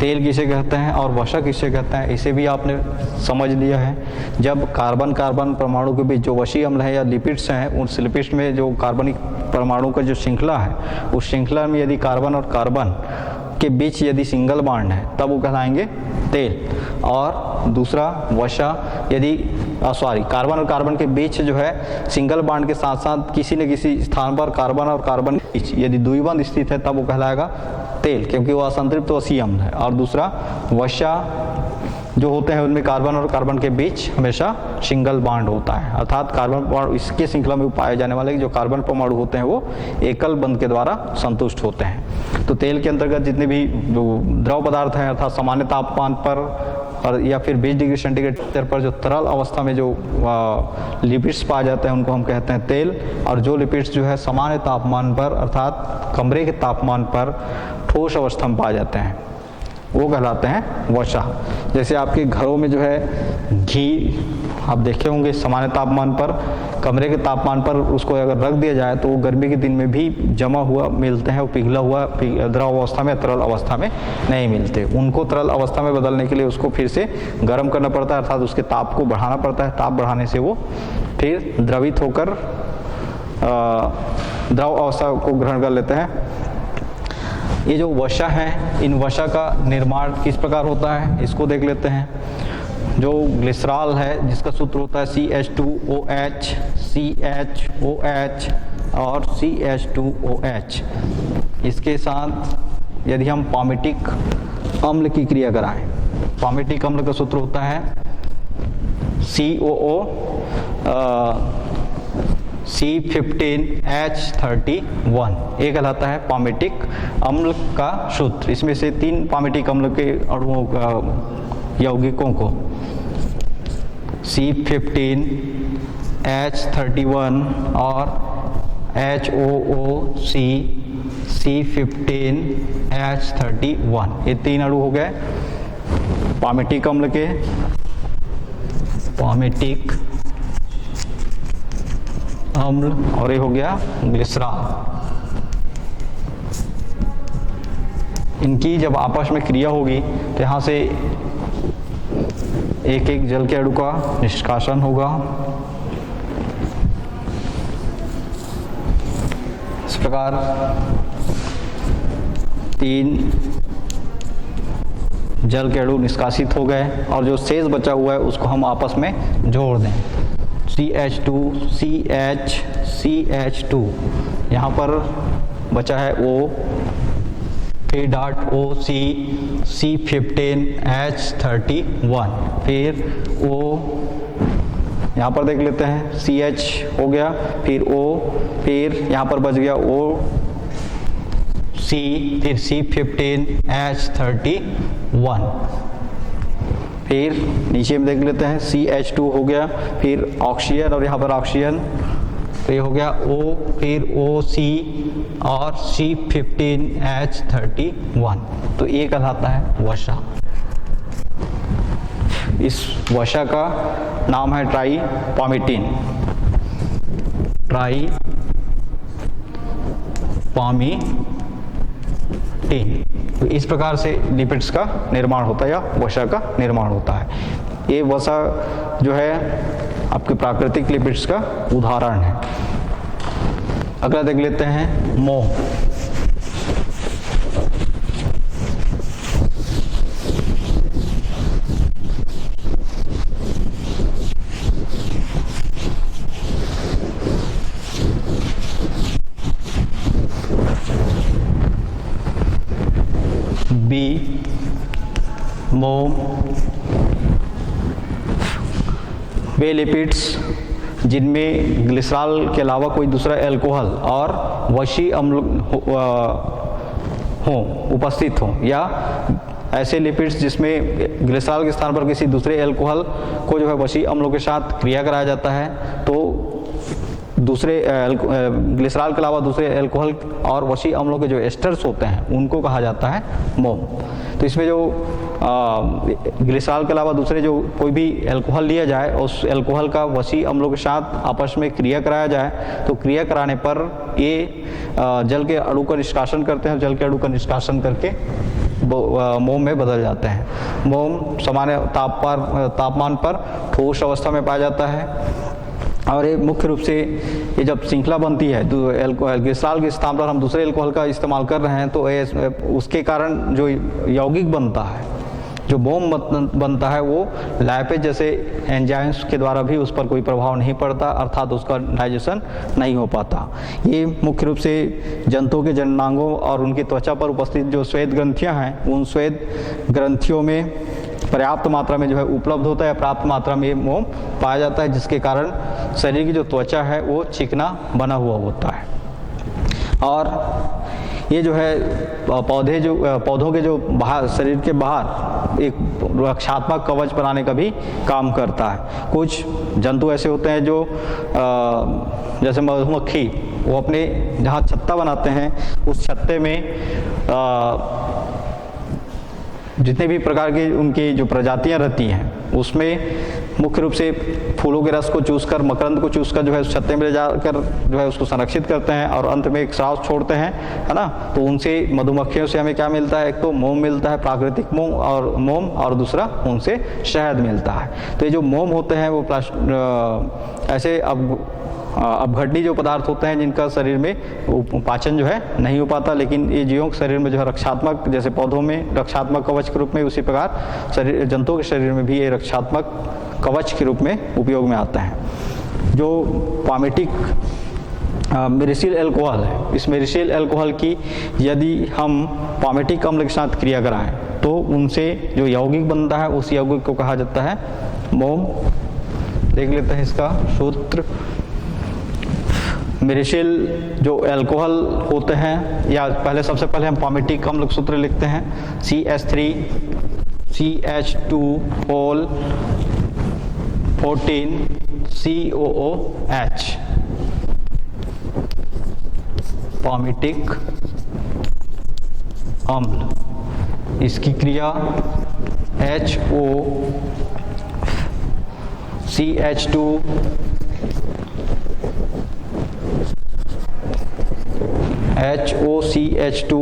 S1: तेल किसे कहते हैं और वसा किसे कहते हैं इसे भी आपने समझ लिया है। जब कार्बन कार्बन परमाणु के बीच जो वसी अम्ल है या लिपिड्स हैं, उस लिपिड्स में जो कार्बनिक परमाणु का जो श्रृंखला है उस श्रृंखला में यदि कार्बन और कार्बन के बीच यदि सिंगल बॉन्ड है तब वो कहलाएंगे तेल, और दूसरा वसा यदि कार्बन और कार्बन के बीच जो है सिंगल बॉन्ड के साथ साथ किसी न किसी स्थान पर कार्बन और कार्बन के बीच यदि द्विबंध स्थित है तब वो कहलाएगा तेल, क्योंकि वो असंतृप्त वसी अम्ल है। और दूसरा वसा जो होते हैं उनमें कार्बन और कार्बन के बीच हमेशा सिंगल बॉन्ड होता है, अर्थात कार्बन परमाणु इसके श्रृंखला में पाए जाने वाले जो कार्बन परमाणु होते हैं वो एकल बंध के द्वारा संतुष्ट होते हैं। तो तेल के अंतर्गत जितने भी जो द्रव पदार्थ हैं अर्थात सामान्य तापमान पर और या फिर 20 डिग्री सेंटीग्रेड पर जो तरल अवस्था में जो लिपिड्स पाए जाते हैं उनको हम कहते हैं तेल, और जो लिपिड्स जो है सामान्य तापमान पर अर्थात कमरे के तापमान पर ठोस अवस्था में पाए जाते हैं वो कहलाते हैं वसा। जैसे आपके घरों में जो है घी आप देखे होंगे सामान्य तापमान पर, कमरे के तापमान पर उसको अगर रख दिया जाए तो वो गर्मी के दिन में भी जमा हुआ मिलते हैं, वो पिघला हुआ द्रव अवस्था में तरल अवस्था में नहीं मिलते। उनको तरल अवस्था में बदलने के लिए उसको फिर से गर्म करना पड़ता है, अर्थात उसके ताप को बढ़ाना पड़ता है। ताप बढ़ाने से वो फिर द्रवित होकर द्रव अवस्था को ग्रहण कर लेते हैं। ये जो वसा है इन वसा का निर्माण किस प्रकार होता है इसको देख लेते हैं। जो ग्लिसरॉल है जिसका सूत्र होता है CH2OH, CHOH और CH2OH, इसके साथ यदि हम पामिटिक अम्ल की क्रिया कराएं, पामिटिक अम्ल का सूत्र होता है COO C15H31, ये कहलाता है पामेटिक अम्ल का सूत्र। इसमें से 3 पामेटिक अम्ल के अणुओं का यौगिकों को C15H31 और HOOC C15H31, ये 3 अणु हो गए पामेटिक अम्ल के, पामेटिक अम्ल, और ये हो गया ग्लिसरॉल। इनकी जब आपस में क्रिया होगी तो यहाँ से एक एक जल के अणु का निष्कासन होगा। इस प्रकार 3 जल के अणु निष्कासित हो गए और जो शेष बचा हुआ है उसको हम आपस में जोड़ दें। CH2 CH CH2, यहाँ पर बचा है O, फिर डॉट OC C15H31, फिर O, यहाँ पर देख लेते हैं CH हो गया, फिर O, फिर यहाँ पर बच गया O C, फिर C15H31, फिर नीचे में देख लेते हैं CH2 हो गया, फिर ऑक्सीजन और यहाँ पर ऑक्सीजन, तो ये हो गया O, फिर OC और C15H31, तो ये कहलाता है वसा। इस वसा का नाम है ट्राईपामीटीन, ट्राईपामीटीन। तो इस प्रकार से लिपिड्स का निर्माण होता है या वसा का निर्माण होता है। ये वसा जो है आपके प्राकृतिक लिपिड्स का उदाहरण है। अगला देख लेते हैं मोम। मोम वे लिपिड्स जिनमें ग्लिसरॉल के अलावा कोई दूसरा अल्कोहल और वशी अम्ल उपस्थित हो, या ऐसे लिपिड्स जिसमें ग्लिसरॉल के स्थान पर किसी दूसरे अल्कोहल को जो है वशी अम्लों के साथ क्रिया कराया जाता है, तो दूसरे ग्लिसरॉल के अलावा दूसरे अल्कोहल और वशी अम्लों के जो एस्टर्स होते हैं उनको कहा जाता है मोम। तो इसमें जो ग्लिसरॉल के अलावा दूसरे जो कोई भी अल्कोहल लिया जाए, उस अल्कोहल का वशी अम्लों के साथ आपस में क्रिया कराया जाए, तो क्रिया कराने पर ये जल के अणु का निष्कासन करते हैं, जल के अणु का निष्कासन करके मोम में बदल जाते हैं। मोम सामान्य तापमान पर ठोस अवस्था में पाया जाता है और ये मुख्य रूप से ये जब श्रृंखला बनती है तो ग्लिसरॉल के स्थान पर हम दूसरे अल्कोहल का इस्तेमाल कर रहे हैं, तो उसके कारण जो यौगिक बनता है, जो मोम बनता है, वो लाइपेज जैसे एंजाइम्स के द्वारा भी उस पर कोई प्रभाव नहीं पड़ता, अर्थात उसका डाइजेशन नहीं हो पाता। ये मुख्य रूप से जंतुओं के जननांगों और उनकी त्वचा पर उपस्थित जो श्वेत ग्रंथियां हैं, उन श्वेत ग्रंथियों में पर्याप्त मात्रा में जो है उपलब्ध होता है, प्राप्त मात्रा में मोम पाया जाता है, जिसके कारण शरीर की जो त्वचा है वो चिकना बना हुआ होता है। और ये जो है पौधों के जो बाहर, शरीर के बाहर एक रक्षात्मक कवच बनाने का भी काम करता है। कुछ जंतु ऐसे होते हैं जो जैसे मधुमक्खी, वो अपने जहाँ छत्ता बनाते हैं, उस छत्ते में जितने भी प्रकार की उनकी जो प्रजातियां रहती हैं, उसमें मुख्य रूप से फूलों के रस को चूसकर, मकरंद को चूसकर जो है उस छत्ते में ले जाकर जो है उसको संरक्षित करते हैं और अंत में एक श्वास छोड़ते हैं, है ना। तो उनसे, मधुमक्खियों से हमें क्या मिलता है? एक तो मोम मिलता है, प्राकृतिक मोम, और दूसरा उनसे शहद मिलता है। तो ये जो मोम होते हैं वो ऐसे अपघटनी जो पदार्थ होते हैं जिनका शरीर में पाचन जो है नहीं हो पाता, लेकिन ये जीवों के शरीर में जो है रक्षात्मक, जैसे पौधों में रक्षात्मक कवच के रूप में, उसी प्रकार शरीर, जंतुओं के शरीर में भी ये रक्षात्मक कवच के रूप में उपयोग में आता है। जो पामेटिक मेरिसिल अल्कोहल है, इस मेरिसिल अल्कोहल की यदि हम पामेटिक अम्ल के साथ क्रिया कराएं तो उनसे जो यौगिक बनता है, उस यौगिक को कहा जाता है मोम। देख लेते हैं इसका सूत्र। मिरिसिल जो अल्कोहल होते हैं, या पहले सबसे पहले हम पामिटिक अम्ल सूत्र लिखते हैं, CH3CH2 होल 14 COOH, पामिटिक अम्ल। इसकी क्रिया HO CH2 HOCH2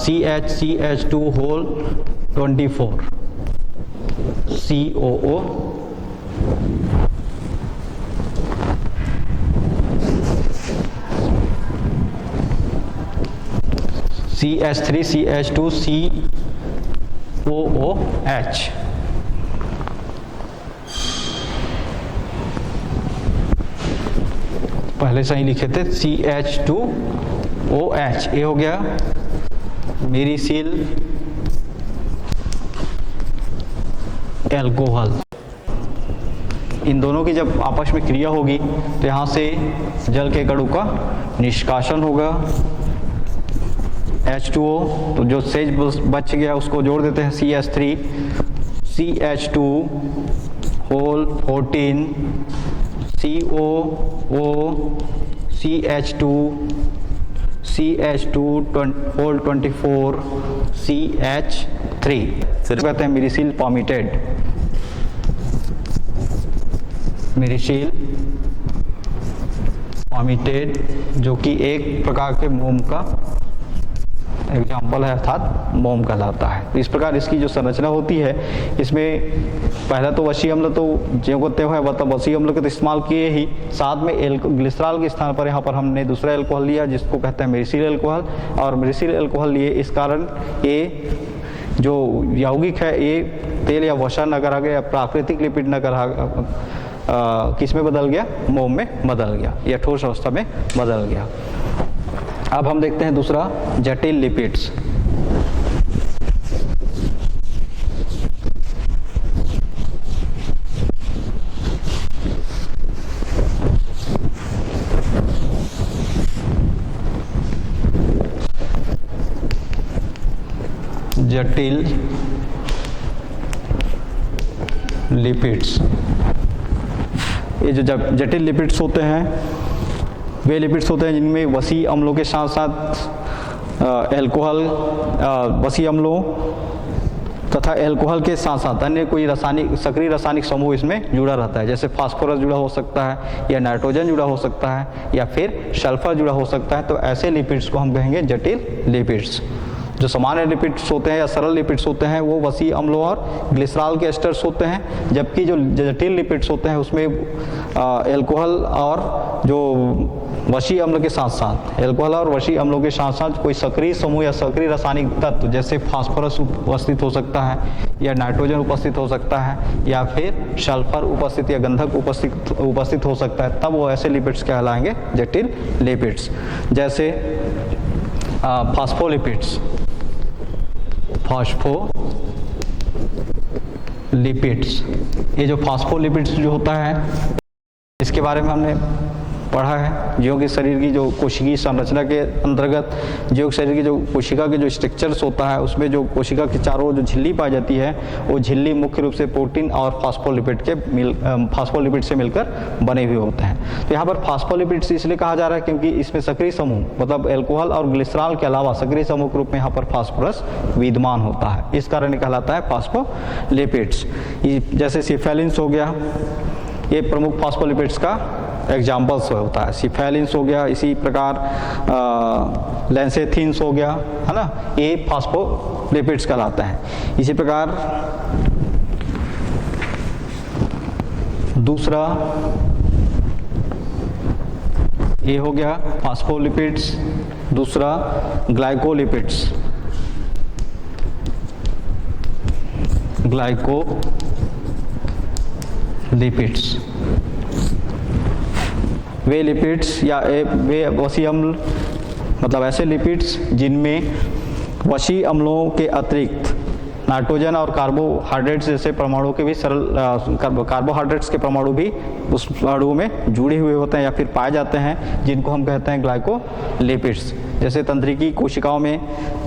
S1: CH2 whole 24 COO, CH3CH2 COOH। पहले से ही लिखे थे CH2OH। ये हो गया मिरिसिल अल्कोहल। इन दोनों की जब आपस में क्रिया होगी तो यहाँ से जल के कणु का निष्कासन होगा, H2O, तो जो शेष बच गया उसको जोड़ देते हैं, CH3CH2 whole 14 COO CH2 whole 24 CH3। कहते हैं मिरिसिल पामिटेड, मिरिसिल पामिटेड, जो कि एक प्रकार के मोम का एग्जाम्पल है, अर्थात मोम कहलाता है। तो इस प्रकार इसकी जो संरचना होती है, इसमें पहला तो वशी अम्ल तो जो होते हैं, मतलब वशी अम्ल के तो इस्तेमाल किए ही, साथ में ग्लिसरॉल के स्थान पर यहाँ पर हमने दूसरा अल्कोहल लिया जिसको कहते हैं मिरिसिल अल्कोहल। और मिरिसिल अल्कोहल लिए इस कारण ये जो यौगिक है ये तेल या वसा न करा गया, प्राकृतिक लिपिड न करा, किस में बदल गया, मोम में बदल गया या ठोस अवस्था में बदल गया। अब हम देखते हैं दूसरा, जटिल लिपिड्स। जटिल लिपिड्स, ये जो जटिल लिपिड्स होते हैं वे लिपिड्स होते हैं जिनमें वसी अम्लों के साथ साथ अल्कोहल, वसी अम्लों तथा अल्कोहल के साथ साथ अन्य कोई रासायनिक, सक्रिय रासायनिक समूह इसमें जुड़ा रहता है। जैसे फास्फोरस जुड़ा हो सकता है, या नाइट्रोजन जुड़ा हो सकता है, या फिर सल्फर जुड़ा हो सकता है। तो ऐसे लिपिड्स को हम कहेंगे जटिल लिपिड्स। जो सामान्य लिपिड्स होते हैं या सरल लिपिड्स होते हैं वो वसी अम्लों और ग्लिसरॉल के एस्टर्स होते हैं, जबकि जो जटिल लिपिड्स होते हैं उसमें अल्कोहल और जो वशी अम्ल के साथ साथ, अल्कोहल और वशी अम्लों के साथ साथ कोई सक्रिय समूह या सक्रिय रासायनिक तत्व जैसे फास्फोरस उपस्थित हो सकता है, या नाइट्रोजन उपस्थित हो सकता है, या फिर सल्फर उपस्थित या गंधक उपस्थित हो सकता है, तब वो ऐसे लिपिड्स कहलाएंगे जटिल लिपिड्स। जैसे फास्फोलिपिड्स, फास्फोलिपिड्स, ये जो फास्फोलिपिड्स जो होता है इसके बारे में हमने पढ़ा है। जीव के शरीर की जो कोशिकीय संरचना के अंतर्गत जीव के शरीर की जो कोशिका के जो स्ट्रक्चर्स होता है उसमें जो कोशिका के चारों जो झिल्ली पाई जाती है वो झिल्ली मुख्य रूप से प्रोटीन और फास्फोलिपिड से मिलकर बने हुए होते हैं। तो यहाँ पर फास्फोलिपिड्स इसलिए कहा जा रहा है क्योंकि इसमें सक्रिय समूह मतलब अल्कोहल और ग्लिसरॉल के अलावा सक्रिय समूह के रूप में यहाँ पर फास्फोरस विद्यमान होता है, इस कारण कहलाता है फास्फोलिपिड्स। जैसे सिफेलिन्स हो गया, ये प्रमुख फास्फोलिपिड्स का एग्जाम्पल्स होता है। सिफेलिन्स हो गया, इसी प्रकार लेंसेथिन्स हो गया, है ना, ये फास्फोलिपिड्स कहलाता है। इसी प्रकार दूसरा ये हो गया फास्फोलिपिड्स, दूसरा ग्लाइकोलिपिड्स, ग्लाइकोलिपिड्स वे लिपिड्स या वे वसी अम्ल मतलब ऐसे लिपिड्स जिनमें वसी अम्लों के अतिरिक्त नाइट्रोजन और कार्बोहाइड्रेट्स जैसे परमाणु के भी कार्बोहाइड्रेट्स के परमाणु भी उस अणु में जुड़े हुए होते हैं या फिर पाए जाते हैं, जिनको हम कहते हैं ग्लाइकोलिपिड्स। जैसे तंत्रिकी कोशिकाओं में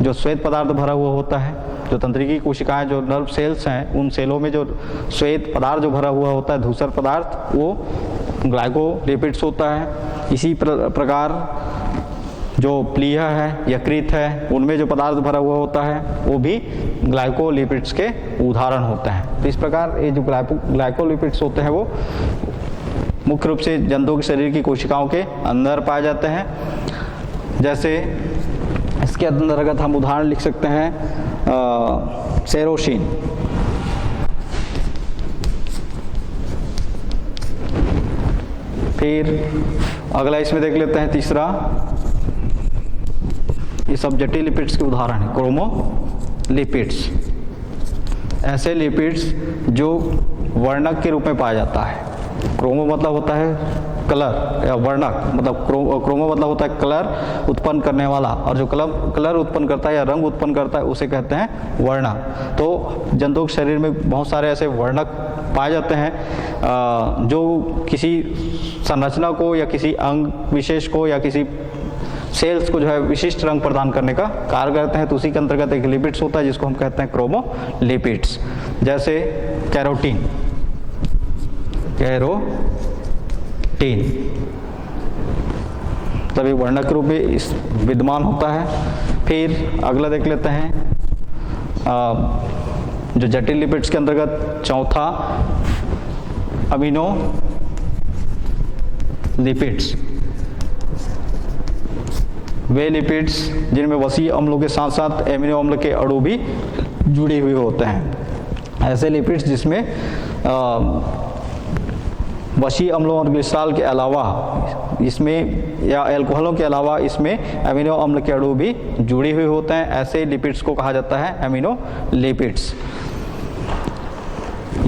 S1: जो श्वेत पदार्थ भरा हुआ होता है, जो तंत्रिकी कोशिकाएं जो नर्व सेल्स हैं, उन सेलों में जो श्वेत पदार्थ जो भरा हुआ होता है, धूसर पदार्थ, वो ग्लाइकोलिपिड्स होता है। इसी प्रकार जो प्लीहा है, यकृत है, उनमें जो पदार्थ भरा हुआ होता है वो भी ग्लाइकोलिपिड्स के उदाहरण होते हैं। तो इस प्रकार ये जो ग्लाइकोलिपिड्स होते हैं वो मुख्य रूप से जंतुओं के शरीर की कोशिकाओं के अंदर पाए जाते हैं। जैसे इसके अंतर्गत हम उदाहरण लिख सकते हैं सेरोसिन, फिर अगला इसमें देख लेते हैं तीसरा, ये सब जटिल लिपिड्स के उदाहरण है, क्रोमोलिपिड्स, ऐसे लिपिड्स जो वर्णक के रूप में पाया जाता है। क्रोमो मतलब होता है कलर या वर्णक, मतलब क्रोमो मतलब होता है कलर उत्पन्न करने वाला, और जो कलर उत्पन्न करता है या रंग उत्पन्न करता है उसे कहते हैं वर्णक। तो जंतुओं के शरीर में बहुत सारे ऐसे वर्णक पाए जाते हैं जो किसी संरचना को या किसी अंग विशेष को या किसी सेल्स को जो है विशिष्ट रंग प्रदान करने का कार्य करते हैं। तो उसी के अंतर्गत एक लिपिड्स होता है जिसको हम कहते हैं क्रोमोलिपिड्स। जैसे कैरोटीन तभी वर्णक रूप में विद्यमान होता है। फिर अगला देख लेते हैं जो जटिल लिपिड्स के अंतर्गत चौथा, अमीनो लिपिड्स, वे लिपिड्स जिनमें वसीय अम्लों के साथ साथ एमिनो अम्ल के अणु भी जुड़े हुए होते हैं। ऐसे लिपिड्स जिसमें वसीय अम्लों और ग्लिसरॉल के अलावा इसमें या अल्कोहलों के अलावा इसमें एमिनो अम्ल के अणु भी जुड़े हुए होते हैं, ऐसे लिपिड्स को कहा जाता है एमिनो लिपिड्स।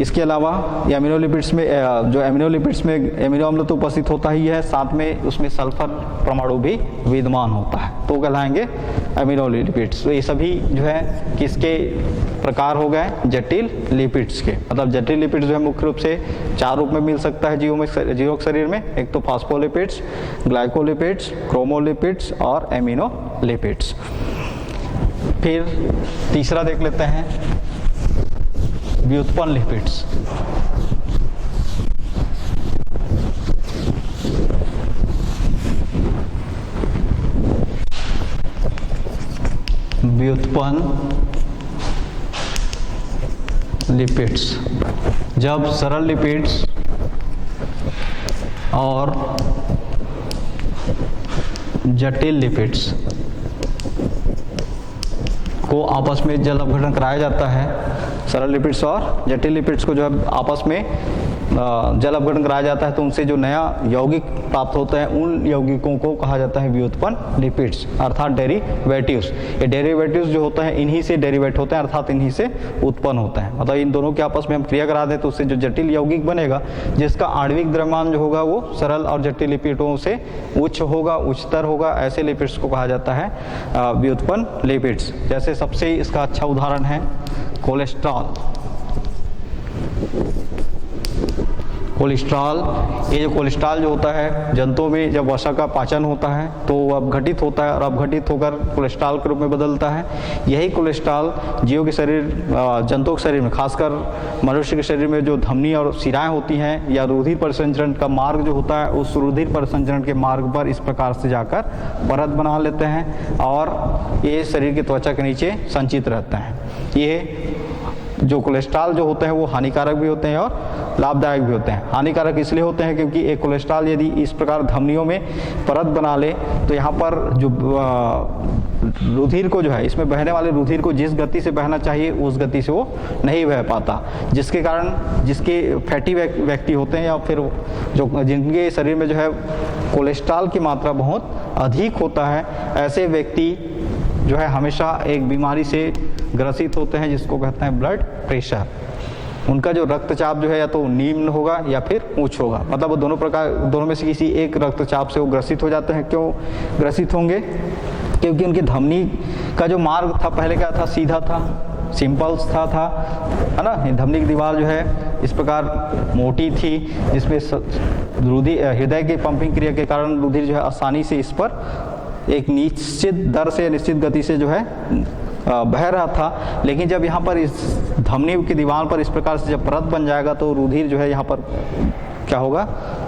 S1: इसके अलावा ये एमिनो लिपिड्स में एमिनो अम्ल तो उपस्थित होता ही है, साथ में उसमें सल्फर परमाणु भी विद्यमान होता है, तो कहलाएंगे एमिनो लिपिड्स। तो ये सभी जो है किसके प्रकार हो गए, जटिल लिपिड्स के। मतलब जटिल लिपिड्स जो है मुख्य रूप से 4 रूप में मिल सकता है जीवों के शरीर में, एक तो फॉस्फोलिपिड्स, ग्लाइकोलिपिड्स, क्रोमोलिपिड्स और एमिनो लिपिड्स। फिर तीसरा देख लेते हैं व्युत्पन्न लिपिड्स। व्युत्पन्न लिपिड्स, जब सरल लिपिड्स और जटिल लिपिड्स को आपस में जल अपघटन कराया जाता है, सरल लिपिड्स और जटिल लिपिड्स को जो है आपस में जल अपघटन कराया जाता है, तो उनसे जो नया यौगिक प्राप्त होता है उन यौगिकों को कहा जाता है व्युत्पन्न लिपिड्स अर्थात डेरिवेटिव्स। ये डेरिवेटिव्स जो होते हैं इन्हीं से डेरिवेट होते हैं अर्थात इन्हीं से उत्पन्न होते हैं। मतलब इन दोनों के आपस में हम क्रिया करा दें तो उससे जो जटिल यौगिक बनेगा जिसका आणविक द्रव्यमान जो होगा वो सरल और जटिल लिपिडों से उच्च होगा, उच्चतर होगा, ऐसे लिपिड्स को कहा जाता है व्युत्पन्न लिपिड्स। जैसे सबसे इसका अच्छा उदाहरण है कोलेस्ट्रॉल। ये जो कोलेस्ट्रॉल जो होता है जंतुओं में जब वसा का पाचन होता है तो वो अपघटित होता है और अपघटित होकर कोलेस्ट्रॉल के रूप में बदलता है। यही कोलेस्ट्रॉल जीवों के शरीर, जंतुओं के शरीर में, खासकर मनुष्य के शरीर में जो धमनी और शिराएं होती हैं या रुधिर परिसंचरण का मार्ग जो होता है उस रुधिर परिसंचरण के मार्ग पर इस प्रकार से जाकर परत बना लेते हैं और ये शरीर की त्वचा के नीचे संचित रहता है। ये जो कोलेस्ट्रॉल जो होते हैं वो हानिकारक भी होते हैं और लाभदायक भी होते हैं। हानिकारक इसलिए होते हैं क्योंकि एक कोलेस्ट्रॉल यदि इस प्रकार धमनियों में परत बना ले तो यहाँ पर जो रुधिर को जो है, इसमें बहने वाले रुधिर को जिस गति से बहना चाहिए उस गति से वो नहीं बह पाता, जिसके कारण जिसके फैटी व्यक्ति होते हैं या फिर जो जिनके शरीर में जो है कोलेस्ट्रॉल की मात्रा बहुत अधिक होता है, ऐसे व्यक्ति जो है हमेशा एक बीमारी से ग्रसित होते हैं जिसको कहते हैं ब्लड प्रेशर। उनका जो रक्तचाप जो है या तो निम्न होगा या फिर उच्च होगा, मतलब वो दोनों में से किसी एक रक्तचाप से वो ग्रसित हो जाते हैं। क्यों ग्रसित होंगे? क्योंकि उनकी धमनी का जो मार्ग था पहले क्या था, सीधा था, सिंपल था, है ना। धमनी की दीवार जो है इस प्रकार मोटी थी, जिसमें हृदय की पंपिंग क्रिया के कारण रुधिर जो है आसानी से इस पर एक निश्चित दर से, निश्चित गति से जो है बह रहा था। लेकिन जब यहाँ पर इस धमनी की दीवार पर इस प्रकार से जब परत बन जाएगा तो रुधिर जो है यहाँ पर क्या होगा,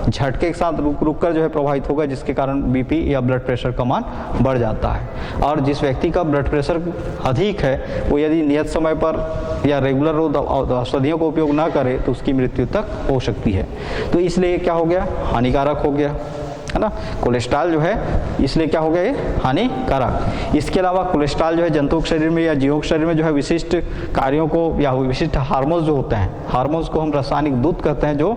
S1: झटके के साथ रुक कर जो है प्रभावित होगा, जिसके कारण बीपी या ब्लड प्रेशर का मान बढ़ जाता है। और जिस व्यक्ति का ब्लड प्रेशर अधिक है वो यदि नियत समय पर या रेगुलर औषधियों का उपयोग ना करे तो उसकी मृत्यु तक हो सकती है। तो इसलिए क्या हो गया, हानिकारक हो गया, है ना। कोलेस्ट्रॉल जो है इसलिए क्या हो गया, ये हानिकारक। इसके अलावा कोलेस्ट्रॉल जो है जंतुओं के शरीर में या जीवों के शरीर में जो है विशिष्ट कार्यों को या विशिष्ट हार्मोन्स जो होते हैं, हार्मोन्स को हम रासायनिक दूत कहते हैं, जो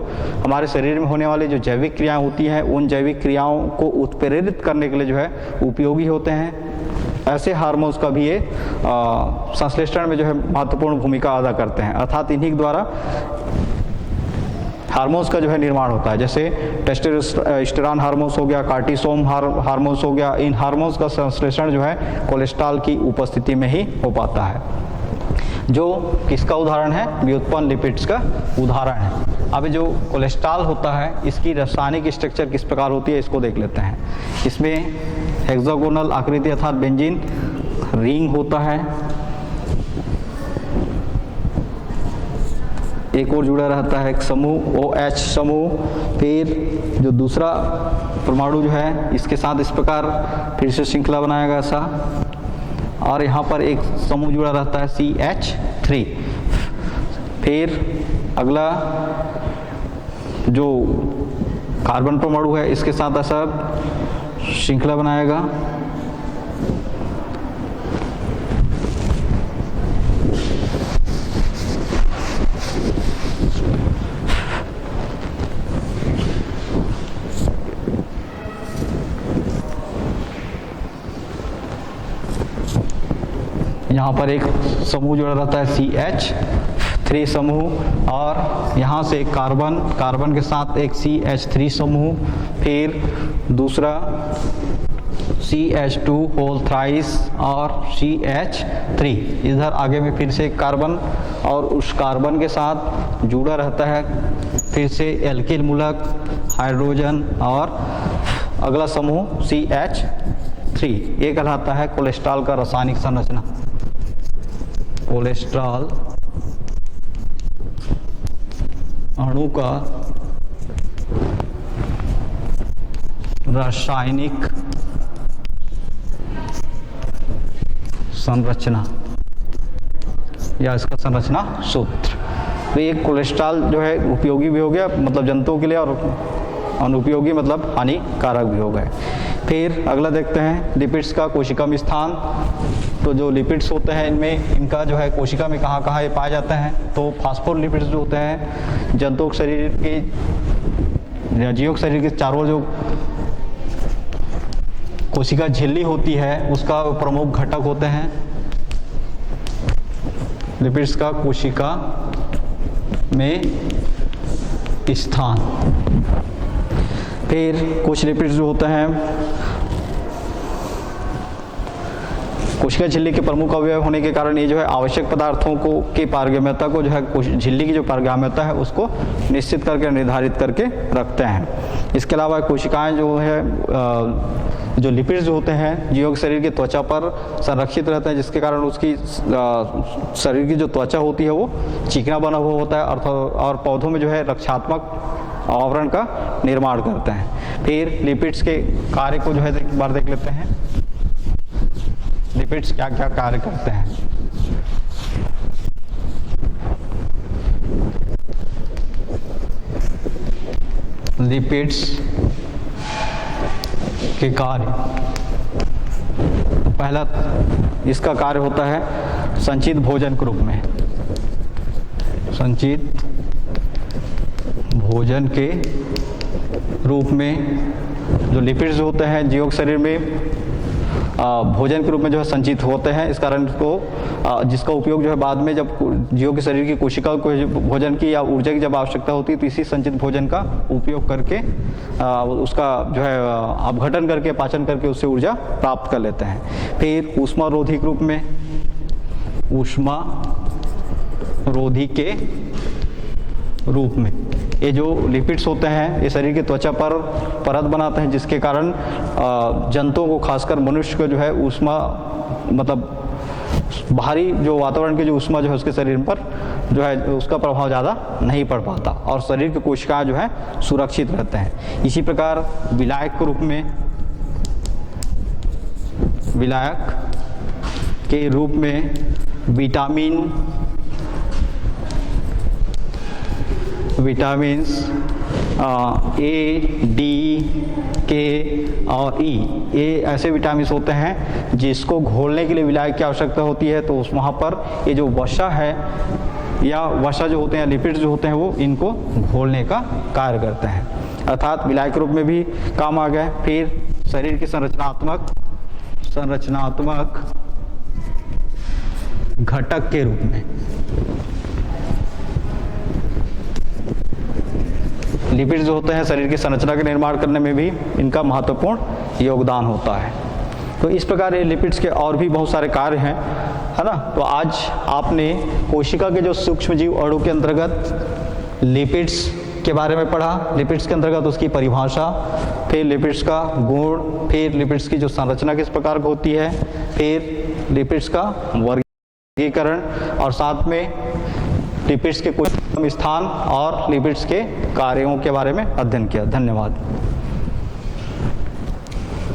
S1: हमारे शरीर में होने वाली जो जैविक क्रियाएं होती हैं उन जैविक क्रियाओं को उत्प्रेरित करने के लिए जो है उपयोगी होते हैं। ऐसे हार्मोन्स का भी ये संश्लेषण में जो है महत्वपूर्ण भूमिका अदा करते हैं, अर्थात इन्हीं के द्वारा हार्मोन्स का जो है निर्माण होता है। जैसे टेस्टोस्टेरोन हार्मोन्स हो गया, कार्टिसोल हार्मोन्स हो गया, इन हार्मोन्स का संश्लेषण जो है कोलेस्ट्रॉल की उपस्थिति में ही हो पाता है, जो किसका उदाहरण है, व्युत्पन्न लिपिड्स का उदाहरण है। अब जो कोलेस्ट्रॉल होता है इसकी रासायनिक स्ट्रक्चर किस प्रकार होती है इसको देख लेते हैं। इसमें हेक्सागोनल आकृति अर्थात बेंजीन रिंग होता है, एक और जुड़ा रहता है एक समूह OH समूह, फिर जो दूसरा परमाणु जो है इसके साथ इस प्रकार फिर से श्रृंखला बनाएगा ऐसा, और यहाँ पर एक समूह जुड़ा रहता है CH3। फिर अगला जो कार्बन परमाणु है इसके साथ ऐसा श्रृंखला बनाएगा, यहाँ पर एक समूह जुड़ा रहता है CH3 समूह, और यहाँ से एक कार्बन के साथ एक CH3 समूह, फिर दूसरा CH2 होल थ्राइस और CH3। इधर आगे में फिर से एक कार्बन और उस कार्बन के साथ जुड़ा रहता है फिर से एल्किल मूलक हाइड्रोजन और अगला समूह CH3। ये कहलाता है कोलेस्ट्रॉल का रासायनिक संरचना। कोलेस्ट्रॉल अणु का रासायनिक संरचना या इसका संरचना सूत्र। तो ये कोलेस्ट्रॉल जो है उपयोगी भी हो गया मतलब जंतुओं के लिए, और अनुपयोगी मतलब हानिकारक भी हो गए। फिर अगला देखते हैं लिपिड्स का कोशिका में स्थान। तो जो लिपिड्स होते हैं इनमें इनका जो है कोशिका में कहाँ कहाँ ये पाए जाते हैं, तो फास्फोलिपिड्स जो होते हैं जंतुओं के शरीर के या जीवों के शरीर के चारों जो कोशिका झिल्ली होती है उसका प्रमुख घटक होते हैं लिपिड्स का कोशिका में स्थान। फिर कुछ लिपिड्स जो होते हैं कोशिका झिल्ली के प्रमुख अवयव होने के कारण ये जो है आवश्यक पदार्थों को के पारगम्यता को जो है झिल्ली की जो पारगम्यता है उसको निश्चित करके निर्धारित करके रखते हैं। इसके अलावा कोशिकाएं जो है जो लिपिड्स होते हैं जीवों के शरीर के त्वचा पर संरक्षित रहते हैं, जिसके कारण उसकी शरीर की जो त्वचा होती है वो चिकना बना हुआ होता है और पौधों में जो है रक्षात्मक आवरण का निर्माण करते हैं। फिर लिपिड्स के कार्य को जो है एक बार देख लेते हैं, लिपिड्स क्या क्या कार्य करते हैं। लिपिड्स के कार्य, पहला इसका कार्य होता है संचित भोजन के रूप में। संचित भोजन के रूप में जो लिपिड्स होते हैं जीवों के शरीर में भोजन के रूप में जो है संचित होते हैं। इस कारण इसको जिसका उपयोग जो है बाद में जब जीवों के शरीर की कोशिका को भोजन की या ऊर्जा की जब आवश्यकता होती है तो इसी संचित भोजन का उपयोग करके उसका जो है अपघटन करके पाचन करके उससे ऊर्जा प्राप्त कर लेते हैं। फिर ऊष्मारोधी रूप में ऊष्मा रोधी के रूप में। ये जो लिपिड्स होते हैं ये शरीर की त्वचा पर परत बनाते हैं, जिसके कारण जंतुओं को, खासकर मनुष्य को जो है ऊष्मा, मतलब बाहरी जो वातावरण की जो ऊष्मा जो है उसके शरीर पर जो है उसका प्रभाव ज़्यादा नहीं पड़ पाता और शरीर की कोशिकाएं जो है सुरक्षित रहते हैं। इसी प्रकार विलायक के रूप में, विलायक के रूप में विटामिन्स ए, डी, के और ई, ये ऐसे विटामिन होते हैं जिसको घोलने के लिए विलायक की आवश्यकता होती है। तो उस वहाँ पर ये जो वसा है या वसा जो होते हैं, लिपिड्स जो होते हैं, वो इनको घोलने का कार्य करते हैं, अर्थात विलायक के रूप में भी काम आ गए। फिर शरीर की संरचनात्मक घटक के रूप में लिपिड्स जो होते हैं शरीर की संरचना के निर्माण करने में भी इनका महत्वपूर्ण योगदान होता है। तो इस प्रकार ये लिपिड्स के और भी बहुत सारे कार्य हैं, है ना। तो आज आपने कोशिका के जो सूक्ष्म जीव अणु के अंतर्गत लिपिड्स के बारे में पढ़ा, लिपिड्स के अंतर्गत उसकी परिभाषा, फिर लिपिड्स का गुण, फिर लिपिड्स की जो संरचना किस प्रकार की होती है, फिर लिपिड्स का वर्गीकरण और साथ में लिपिड्स के कुछ स्थान और लिपिड्स के कार्यों के बारे में अध्ययन किया। धन्यवाद।